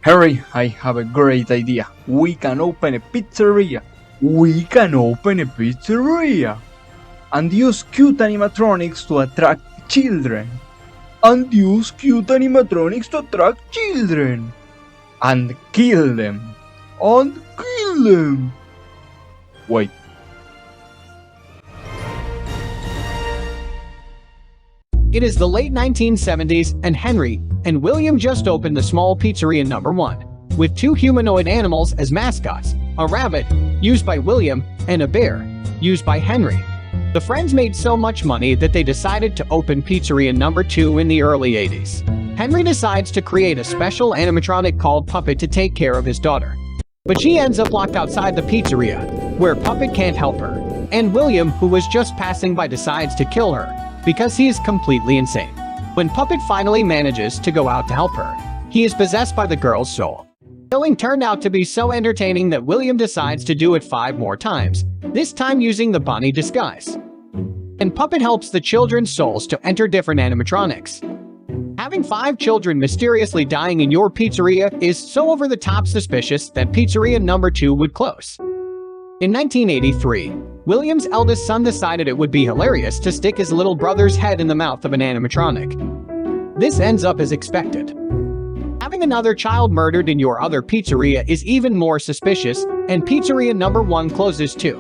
Harry, I have a great idea. We can open a pizzeria. We can open a pizzeria. And use cute animatronics to attract children. And use cute animatronics to attract children. And kill them. And kill them. Wait. It is the late 1970s, and Henry and William just opened the small pizzeria number 1, with 2 humanoid animals as mascots, a rabbit, used by William, and a bear, used by Henry. The friends made so much money that they decided to open pizzeria number 2 in the early 80s. Henry decides to create a special animatronic called Puppet to take care of his daughter. But she ends up locked outside the pizzeria, where Puppet can't help her, and William, who was just passing by, decides to kill her, because he is completely insane. When Puppet finally manages to go out to help her, he is possessed by the girl's soul. Killing turned out to be so entertaining that William decides to do it 5 more times, this time using the bunny disguise. And Puppet helps the children's souls to enter different animatronics. Having 5 children mysteriously dying in your pizzeria is so over-the-top suspicious that pizzeria number 2 would close. In 1983, William's eldest son decided it would be hilarious to stick his little brother's head in the mouth of an animatronic. This ends up as expected. Having another child murdered in your other pizzeria is even more suspicious, and pizzeria number 1 closes too.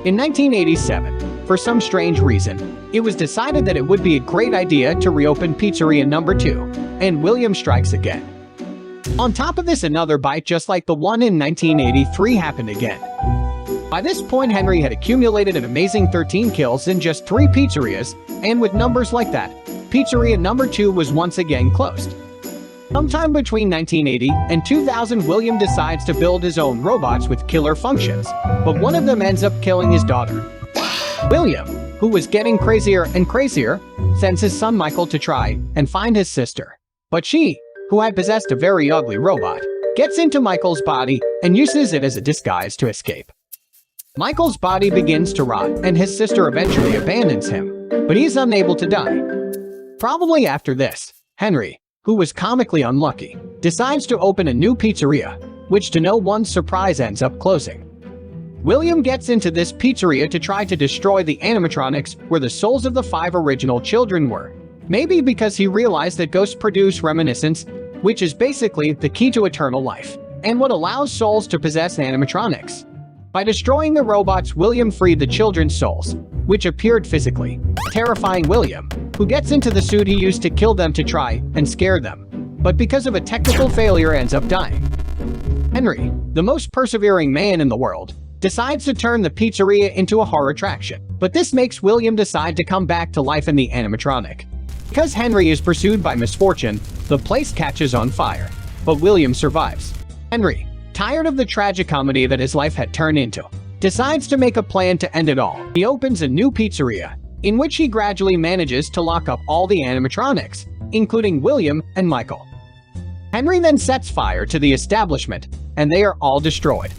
In 1987, for some strange reason, it was decided that it would be a great idea to reopen pizzeria number 2, and William strikes again. On top of this, another bite just like the one in 1983 happened again. By this point, Henry had accumulated an amazing 13 kills in just 3 pizzerias, and with numbers like that, pizzeria number 2 was once again closed. Sometime between 1980 and 2000, William decides to build his own robots with killer functions, but one of them ends up killing his daughter. William, who was getting crazier and crazier, sends his son Michael to try and find his sister. But she, who had possessed a very ugly robot, gets into Michael's body and uses it as a disguise to escape. Michael's body begins to rot, and his sister eventually abandons him, but he's unable to die. Probably after this, Henry, who was comically unlucky, decides to open a new pizzeria, which to no one's surprise ends up closing. William gets into this pizzeria to try to destroy the animatronics where the souls of the 5 original children were, maybe because he realized that ghosts produce reminiscence, which is basically the key to eternal life, and what allows souls to possess animatronics. By destroying the robots, William freed the children's souls, which appeared physically, terrifying William, who gets into the suit he used to kill them to try and scare them, but because of a technical failure ends up dying. Henry, the most persevering man in the world, decides to turn the pizzeria into a horror attraction, but this makes William decide to come back to life in the animatronic. Because Henry is pursued by misfortune, the place catches on fire, but William survives. Henry, tired of the tragicomedy that his life had turned into, decides to make a plan to end it all. He opens a new pizzeria, in which he gradually manages to lock up all the animatronics, including William and Michael. Henry then sets fire to the establishment, and they are all destroyed.